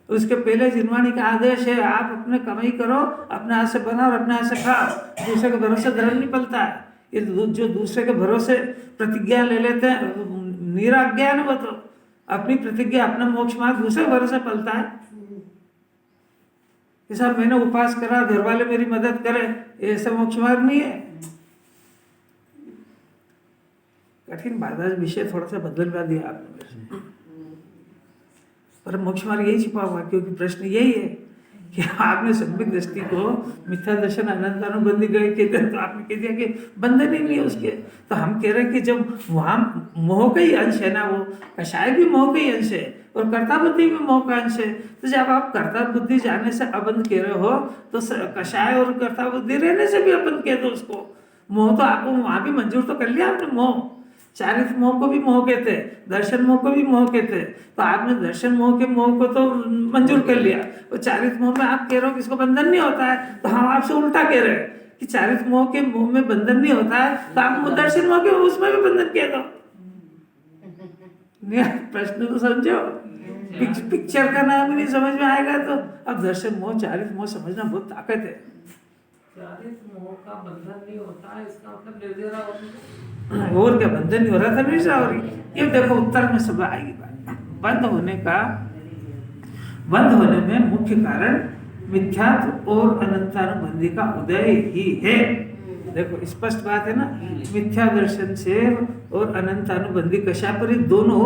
उसके पहले जिनवाणी का आदेश है आप अपने कमाई करो, अपने हाथ से बनाओ और अपने हाथ से खाओ, दूसरे के भरोसे धर्म नहीं पलता है। ये जो दूसरे के भरोसे प्रतिज्ञा ले लेते हैं, निराज्ञा है ना, वो तो अपनी प्रतिज्ञा अपना मोक्ष मार्ग दूसरे भरोसे पलता है कि साहब मैंने उपास करा, घर वाले मेरी मदद करें, ऐसा मोक्ष मार्ग नहीं है। कठिन बात है, विषय थोड़ा सा बदलवा दिया आपने, पर मोक्ष मार्ग यही छिपा हुआ। क्योंकि प्रश्न यही है कि आपने सम्यक दृष्टि को मिथ्या दर्शन अनंतानुबंधी गए कहते हैं, तो आपने कह दिया कि बंधन ही नहीं है उसके। तो हम कह रहे हैं कि जब वहाँ मोह का ही अंश है ना, वो कषाय भी मोह का ही अंश है और कर्ता बुद्धि भी मोह का अंश है। तो जब आप कर्ता बुद्धि जाने से अबंध कह रहे हो, तो कषाय और कर्ता बुद्धि रहने से भी अबंध कह दो उसको। मोह तो आपको वहाँ भी मंजूर तो कर लिया आपने। मोह चारित्र मोह को भी मोह कहते हैं, दर्शन मोह को भी मोह कहते हैं। तो आपने दर्शन मोह के मोह को तो मंजूर कर लिया, और चारित्र मोह में आप कह रहे हो कि इसको बंधन नहीं होता है। तो हम आपसे उल्टा कह रहे हैं कि चारित्र मोह के मोह में बंधन नहीं होता है, तो आप दर्शन मोह के उसमें भी बंधन कह दो। प्रश्न तो समझो, पिक्चर का नाम ही नहीं समझ में आएगा। तो अब दर्शन मोह चारित्र मोह समझना बहुत ताकत है। चारित्र मोह का बंधन नहीं होता है, इसका मतलब निर्जरा होती और क्या बंधन नहीं हो रहा था, निर्जरा हो रही। ये देखो उत्तर में सब आएगी बात। बंध होने में मुख्य कारण मिथ्यात्व और अनंतानुबंधी का उदय ही है। देखो स्पष्ट बात है ना, मिथ्या दर्शन से और अनंतानुबंधी कशापरि दोनों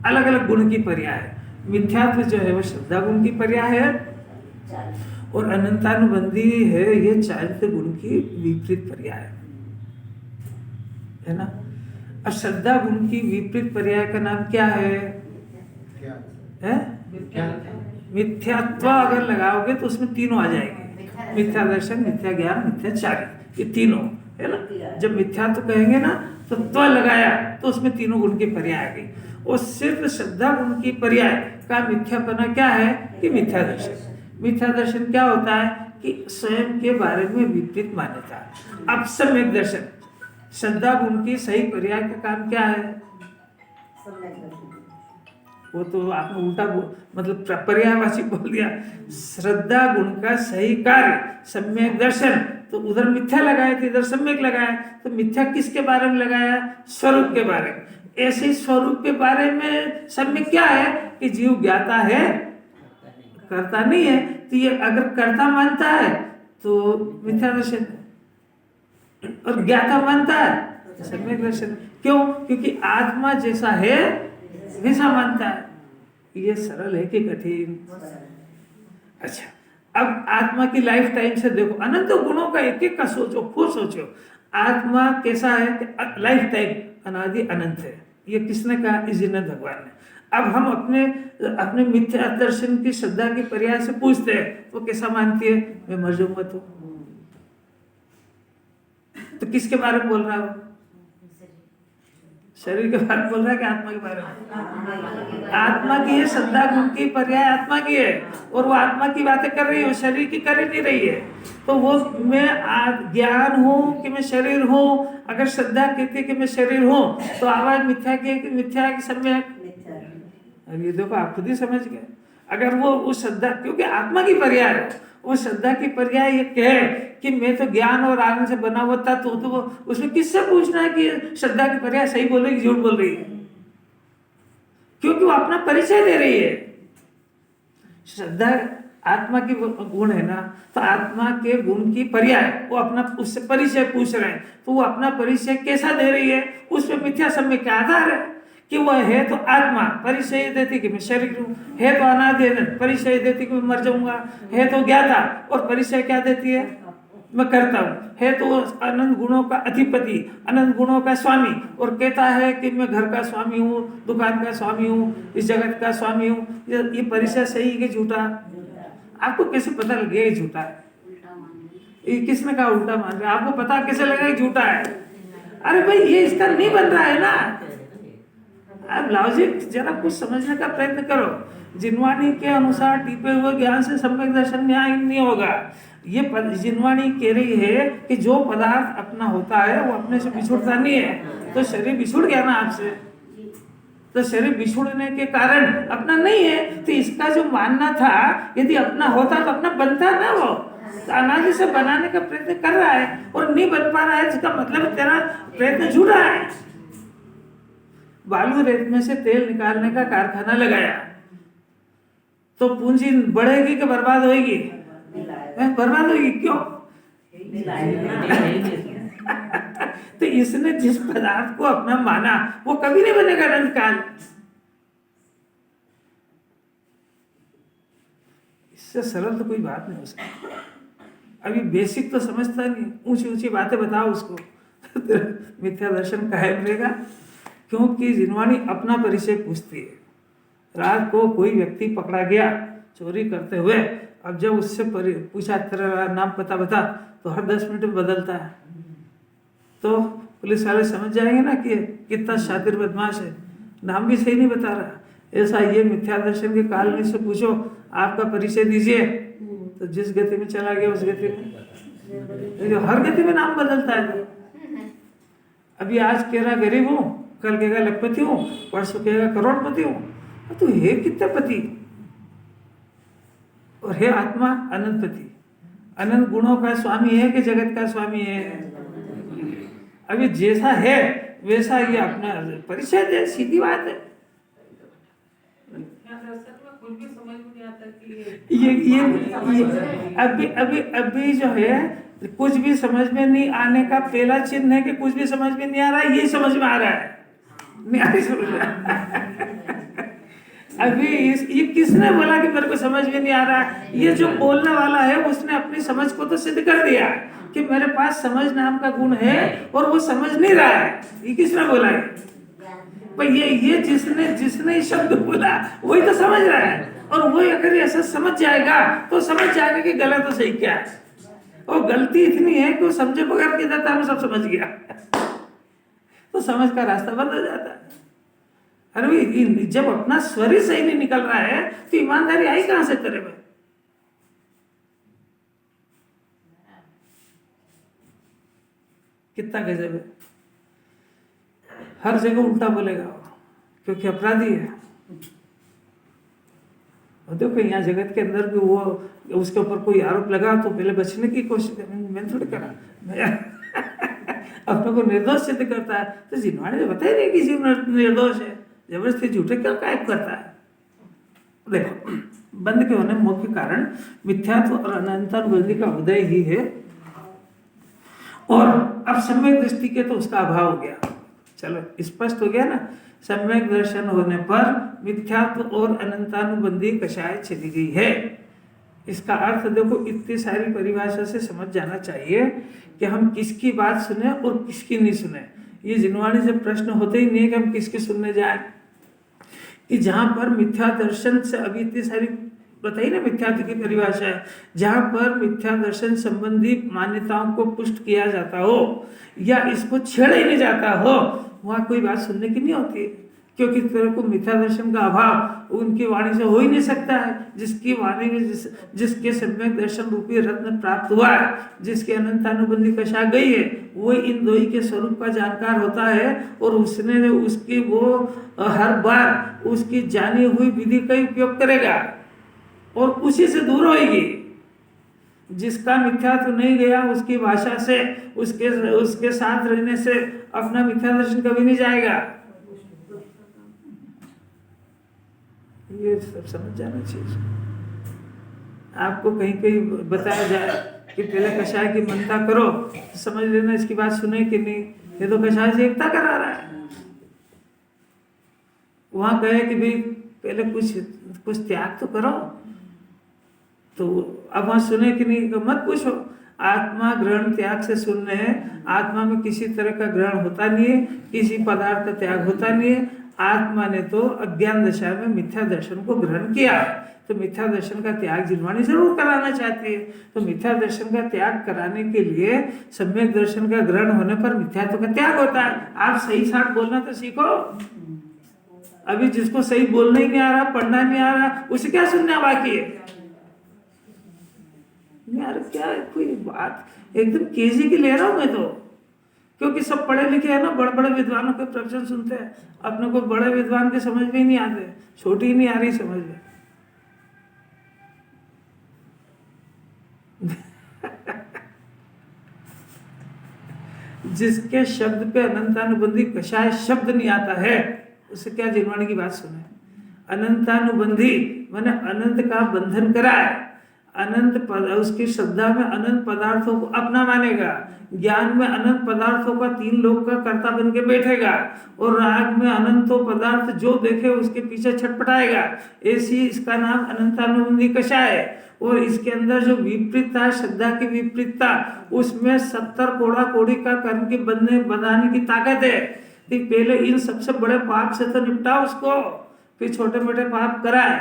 अलग अलग गुण की पर्याय है। मिथ्यात्व जो है वो श्रद्धा गुण की पर्याय है, और अनंतानुबंधी है ये चारित्र गुण की विपरीत पर्याय है ना। अब श्रद्धा गुण की विपरीत पर्याय का नाम क्या है? मिथ्यात्व अगर लगाओगे तो उसमें तीनों आ जाएंगे, मिथ्या दर्शन, मिथ्या ज्ञान, मिथ्या चारित्र, ये तीनों है ना। जब मिथ्यात्व कहेंगे ना तो त्व लगाया तो उसमें तीनों गुण की पर्याय आ गई। और सिर्फ श्रद्धा गुण की पर्याय का मिथ्यापना क्या है कि मिथ्या दर्शन। मिथ्या दर्शन क्या होता है कि स्वयं के बारे में विपरीत मान्यता। अब सम्यक दर्शन, श्रद्धा गुण की सही पर्याय का काम क्या है? वो तो आपने उल्टा मतलब पर्यायवाची बोल दिया। श्रद्धा गुण का सही कार्य सम्यक दर्शन, तो उधर मिथ्या लगाया तो इधर सम्यक लगाया। तो मिथ्या किसके बारे में लगाया? स्वरूप के बारे में। ऐसे स्वरूप के बारे में सम्यक क्या है कि जीव ज्ञाता है, कर्ता नहीं है। तो ये अगर कर्ता मानता है तो मिथ्या दर्शन, और ज्ञाता मानता है सम्यक दर्शन। क्यों? क्योंकि आत्मा जैसा है वैसा मानता है। ये सरल है कि कठिन? अच्छा, अब आत्मा की लाइफ टाइम से देखो, अनंत गुणों का एक एक का सोचो, खूब सोचो। आत्मा कैसा है कि लाइफ टाइम अनादि अनंत है। ये किसने कहा? इसीलिए भगवान ने। अब हम अपने अपने मिथ्या दर्शन की श्रद्धा की पर्याय से पूछते हैं, वो कैसा मानती है? मैं मर जाऊंगा तो किसके बारे में बोल रहा है? शरीर के बारे में बोल रहा है कि आत्मा के बारे में? आत्मा की है श्रद्धा, गुण की पर्याय आत्मा की है, और वो आत्मा की बातें कर रही है, शरीर की कर ही नहीं रही है। तो वो मैं ज्ञान हूँ कि मैं शरीर हूँ। अगर श्रद्धा कहती है कि मैं शरीर हूँ, तो आवाज मिथ्या की है कि मिथ्या है कि सम्यक? अब ये देखो, आप खुद ही समझ गए। अगर वो उस श्रद्धा, क्योंकि आत्मा की पर्याय है, वो श्रद्धा की पर्याय ये कहे कि मैं तो ज्ञान और आनंद से बना हुआ था, तो वो उसमें किससे पूछना है कि श्रद्धा की पर्याय सही बोल रही है कि झूठ बोल रही है? क्योंकि वो अपना परिचय दे रही है। श्रद्धा आत्मा की गुण है ना, तो आत्मा के गुण की पर्याय वो अपना उससे परिचय पूछ रहे हैं, तो वो अपना परिचय कैसा दे रही है? उस पर मिथ्या सम्य क्या आधार है कि वह है तो आत्मा, परिचय देती कि मैं शरीर हूँ, है तो अनादि अनंत, परिचय देती कि मैं मर जाऊंगा, है तो ज्ञाता, और परिचय क्या देती है? मैं करता हूँ, है तो अनंत गुणों का अधिपति, अनंत गुणों का स्वामी, और कहता है कि मैं घर का स्वामी हूँ, दुकान का स्वामी हूँ, इस जगत का स्वामी हूँ। ये परिचय सही है कि झूठा? आपको कैसे पता लग गया ये झूठा है? ये किसने कहा उल्टा मान रहा है? आपको पता कैसे लगा कि झूठा है? अरे भाई, ये इसका नहीं बन रहा है ना। अब लॉजिक जरा कुछ समझने का प्रयत्न करो। जिनवाणी के अनुसार टिपे हुए ज्ञान से सम्यक दर्शन न्याय नहीं होगा। ये जिनवाणी कह रही है कि जो पदार्थ अपना होता है वो अपने से बिछुड़ता नहीं है। तो शरीर बिछुड़ गया ना आपसे, तो शरीर बिछुड़ने के कारण अपना नहीं है। तो इसका जो मानना था, यदि अपना होता तो अपना बनता ना। वो तो अनादि से बनाने का प्रयत्न कर रहा है और नहीं बन पा रहा है, इसका मतलब तेरा प्रयत्न झूठा है। बालू रेत में से तेल निकालने का कारखाना लगाया, तो पूंजी बढ़ेगी कि बर्बाद होगी? बर्बाद होगी। क्यों? तो इसने जिस पदार्थ को अपना माना वो कभी नहीं बनेगा अनंत काल। इससे सरल तो कोई बात नहीं हो सकती। अभी बेसिक तो समझता नहीं, ऊंची ऊंची बातें बताओ उसको मिथ्या दर्शन कायम रहेगा। क्योंकि जिनवाणी अपना परिचय पूछती है। रात को कोई व्यक्ति पकड़ा गया चोरी करते हुए, अब जब उससे पूछा तेरा नाम पता बता, तो हर 10 मिनट में बदलता है। तो पुलिस वाले समझ जाएंगे ना कि कितना शातिर बदमाश है, नाम भी सही नहीं बता रहा। ऐसा ये मिथ्या दर्शन के काल में से पूछो आपका परिचय दीजिए, तो जिस गति में चला गया उस गति में, हर गति में नाम बदलता है। अभी आज कह रहा गरीब हूँ, कल कहेगा लखपति हूँ, परसों कहेगा करोड़पति हूँ। तो है कितने पति? और है आत्मा अनंतपति, अनंत गुणों का स्वामी है कि जगत का स्वामी है? अभी जैसा है वैसा ये अपना परिचय दे, सीधी बात है। कुछ भी समझ में नहीं आता कि ये अभी जो है कुछ भी समझ में नहीं आने का पहला चिन्ह है कि कुछ भी समझ में नहीं आ रहा है। ये समझ में आ रहा है, नहीं आ रही समझ में। अभी ये किसने बोला कि मेरे को समझ में नहीं आ रहा है? ये जो बोलने वाला है उसने अपनी समझ को तो सिद्ध कर दिया कि मेरे पास समझ नाम का गुण है और वो समझ नहीं रहा है। ये किसने बोला है? भाई ये जिसने शब्द बोला वही तो समझ रहा है। और वही अगर ऐसा समझ जाएगा तो समझ जाएगा कि गलत और सही क्या है। और गलती इतनी है कि वो समझे बगैर के देता है सब समझ गया तो समझ का रास्ता बंद हो जाता है। अरे जब अपना स्वर ही सही नहीं निकल रहा है तो ईमानदारी आई कहां से तेरे में? कितना गजब है। हर जगह उल्टा बोलेगा क्योंकि अपराधी है। और देखो यहाँ जगत के अंदर भी वो उसके ऊपर कोई आरोप लगा तो पहले बचने की कोशिश कर, मैंने थोड़ी करा, मैं अपने को निर्दोष सिद्ध करता है। तो जिन्होंने तो बताया नहीं कि जीव निर्दोष है, जबरदस्ती झूठे क्यों कायम करता है? देखो बंद के होने मुख्य कारण मिथ्यात्व और अनंतानुबंधी का उदय ही है। और अब सम्यक दृष्टि के तो उसका अभाव हो गया। चलो स्पष्ट हो गया ना। सम्यक दर्शन होने पर मिथ्यात्व और अनंतानुबंधी कषाय चली गई है। इसका अर्थ देखो, इतनी सारी परिभाषा से समझ जाना चाहिए कि हम किसकी बात सुने और किसकी नहीं सुने। ये जिनवाणी से प्रश्न होते ही नहीं है कि हम किसके सुनने जाए, कि जहाँ पर मिथ्या दर्शन से अभी इतनी सारी बताइए ना मिथ्यात्व की परिभाषा है, जहाँ पर मिथ्या दर्शन संबंधी मान्यताओं को पुष्ट किया जाता हो या इसको छेड़ा ही नहीं जाता हो, वहाँ कोई बात सुनने की नहीं होती, क्योंकि तेरे को मिथ्या दर्शन का अभाव उनकी वाणी से हो ही नहीं सकता है। जिसकी वाणी में जिसके सम्यक दर्शन रूपी रत्न प्राप्त हुआ है, जिसकी अनंतानुबंधी कषा गई है, वो इन दो ही के स्वरूप का जानकार होता है और उसने उसकी वो हर बार उसकी जानी हुई विधि का उपयोग करेगा और उसी से दूर होगी। जिसका मिथ्या तो नहीं गया, उसकी भाषा से उसके साथ रहने से अपना मिथ्या दर्शन कभी नहीं जाएगा। ये सब समझ जाना चाहिए। आपको कहीं कहीं बताया जाए कि पहले कषाय की मनता करो, तो समझ लेना इसकी बात सुने कि नहीं, ये तो कषाय से एकता करा रहा है। वहां कहे कि भाई पहले कुछ त्याग तो करो, तो अब वहां सुने कि नहीं, तो मत पूछो। आत्मा ग्रहण त्याग से सुनने है। आत्मा में किसी तरह का ग्रहण होता नहीं है, किसी पदार्थ का त्याग होता नहीं है। आत्मा ने तो अज्ञान दशा में मिथ्या दर्शन को ग्रहण किया है, तो मिथ्या दर्शन का त्याग जिनवाणी जरूर कराना चाहती है। तो मिथ्या दर्शन का त्याग कराने के लिए सम्यक दर्शन का ग्रहण होने पर मिथ्यात्व का त्याग होता है। आप सही साथ बोलना तो सीखो। अभी जिसको सही बोलना ही नहीं आ रहा, पढ़ना नहीं आ रहा, उसे क्या सुनना बाकी है? यार क्या कोई बात एकदम केजी की ले रहा हूं मैं तो, क्योंकि सब पढ़े लिखे हैं ना, बड़े बड़े विद्वानों के प्रवचन सुनते हैं। अपने को बड़े विद्वान के समझ में ही नहीं आते, छोटी ही नहीं आ रही समझ में। जिसके शब्द पे अनंतानुबंधी कषाय शब्द नहीं आता है, उससे क्या जिनवाणी की बात सुने। अनंतानुबंधी माने अनंत का बंधन कराए, अनंत उसकी श्रद्धा में अनंत पदार्थों को अपना मानेगा, ज्ञान में अनंत पदार्थों का तीन लोक का कर्ता बन के बैठेगा और राग में अनंतों पदार्थ जो देखे उसके पीछे छटपटाएगा। ऐसी इसका नाम अनंतानुबंधी कषाय है। और इसके अंदर जो विपरीतता, श्रद्धा की विपरीतता, उसमें 70 कोड़ा कोड़ी का कर्म के बनाने की ताकत है। कि पहले इन सबसे बड़े पाप से तो निपटाओ उसको, फिर छोटे मोटे पाप कराए,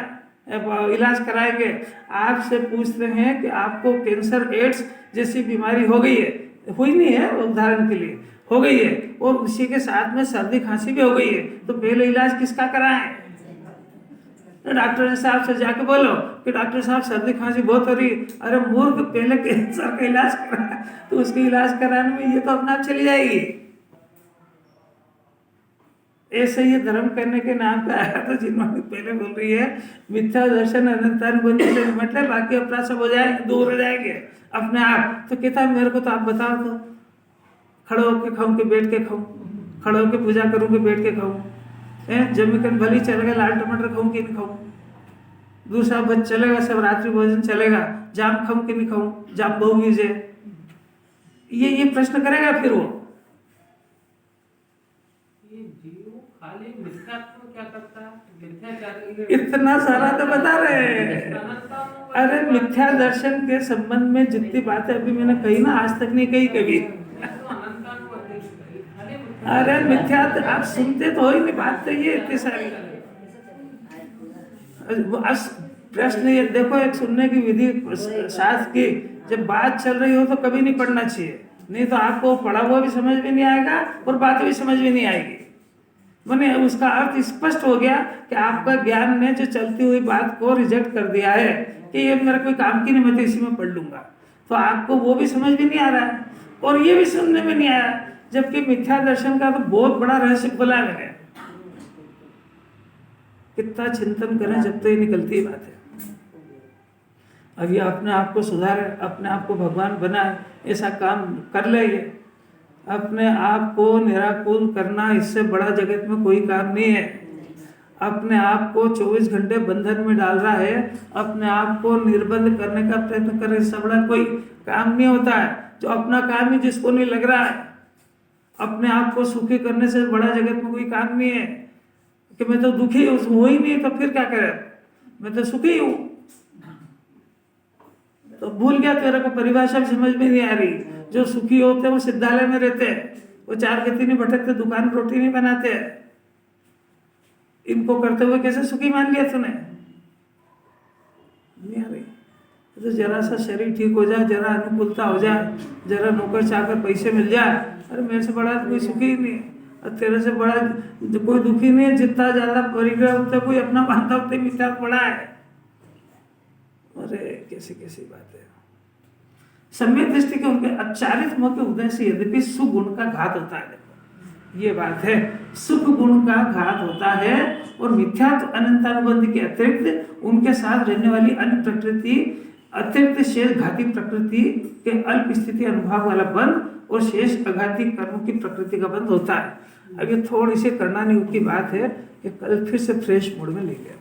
इलाज कराएंगे। आपसे पूछते हैं कि आपको कैंसर, एड्स जैसी बीमारी हो गई है, हुई नहीं है, उदाहरण के लिए हो गई है, और उसी के साथ में सर्दी खांसी भी हो गई है, तो पहले इलाज किसका कराएं? तो डॉक्टर साहब से जाके बोलो कि डॉक्टर साहब सर्दी खांसी बहुत हो रही है। अरे मूर्ख, पहले कैंसर का इलाज करा, तो उसके इलाज कराने में ये तो अपने आप चली जाएगी। ऐसे ये धर्म करने के नाम पे आया, तो जिन्होंने पहले बोल रही है मिथ्या दर्शन अनंतानुबंधी से मतलब बाकी अपना सब हो जाएंगे, दूर हो जाएंगे अपने आप। तो कहता है मेरे को तो आप बताओ, तो खड़े होके खाऊं कि बैठ के खाऊं, खड़े होके पूजा करूं कि बैठ के खाऊं, जमीकन भली चलेगा, लाल टमाटर खाऊं कि नहीं खाऊं, दूसरा भोज चलेगा, सब रात्रि भोजन चलेगा, जाम खाऊं कि नहीं खाऊं, जाम बहु यूज है, ये प्रश्न करेगा फिर वो। खाली मिथ्यात्व क्या करता है? इतना सारा तो बता रहे हैं। अरे मिथ्या दर्शन के संबंध में जितनी बातें अभी मैंने कही ना, आज तक नहीं कही कभी। अरे मिथ्या आप सुनते तो हो ही नहीं, बात तो ये इतनी सारी। प्रश्न ये देखो, एक सुनने की विधि शास्त्र की, जब बात चल रही हो तो कभी नहीं पढ़ना चाहिए, नहीं तो आपको पढ़ा हुआ भी समझ में नहीं आएगा और बात भी समझ में नहीं आएगी। मैंने उसका अर्थ स्पष्ट हो गया कि आपका ज्ञान ने जो चलती हुई बात को रिजेक्ट कर दिया है कि ये मेरा कोई काम की नहीं, मैं तो इसी में पढ़ लूंगा, तो आपको वो भी समझ में नहीं आ रहा है और ये भी सुनने में नहीं आया। जबकि मिथ्या दर्शन का तो बहुत बड़ा रहस्य खोला है मैंने। कितना चिंतन करें जब तो ये निकलती ही बात है। अभी अपने आप को सुधारे, अपने आप को भगवान बनाए, ऐसा काम कर ले। अपने आप को निराकुल करना, इससे बड़ा जगत में कोई काम नहीं है। अपने आप को 24 घंटे बंधन में डाल रहा है, अपने आप को निर्बंध करने का प्रयत्न करे, इससे बड़ा कोई काम नहीं होता है। जो अपना काम ही जिसको नहीं लग रहा है, अपने आप को सुखी करने से बड़ा जगत में कोई काम नहीं है। कि मैं तो दुखी हूँ ही नहीं, तो फिर क्या करे, मैं तो सुखी हूँ। तो भूल गया, तेरे को परिभाषा भी समझ में नहीं आ रही। जो सुखी होते हैं वो सिद्धालय में रहते हैं, वो चार गति नहीं भटकते, दुकान रोटी नहीं बनाते। इनको करते हुए कैसे सुखी मान लिया तूने? नहीं आ रही। तो जरा सा शरीर ठीक हो जाए, जरा अनुकूलता हो जाए, जरा नौकर चाकर पैसे मिल जाए, अरे मेरे से बड़ा कोई सुखी ही नहीं है, और तेरे से बड़ा कोई दुखी नहीं है। जितना ज्यादा परिग्रह होता है, कोई अपना मानता होता है, मिथ्या पड़ा है। अरे कैसी कैसी बात है। सम्यक दृष्टि के उनके अचारित मोह के उदय से यद्यपि सुख गुण का घात होता है, ये बात है, सुख गुण का घात होता है, और मिथ्यात्व अनंतानुबंध के अतिरिक्त उनके साथ रहने वाली अन्य प्रकृति, अतिरिक्त शेष घाती प्रकृति के अल्प स्थिति अनुभव वाला बंध और शेष अघाती कर्म की प्रकृति का बंध होता है। अब ये थोड़ी सी करना नहीं की बात है कि कल फिर से फ्रेश मूड में ले लिया।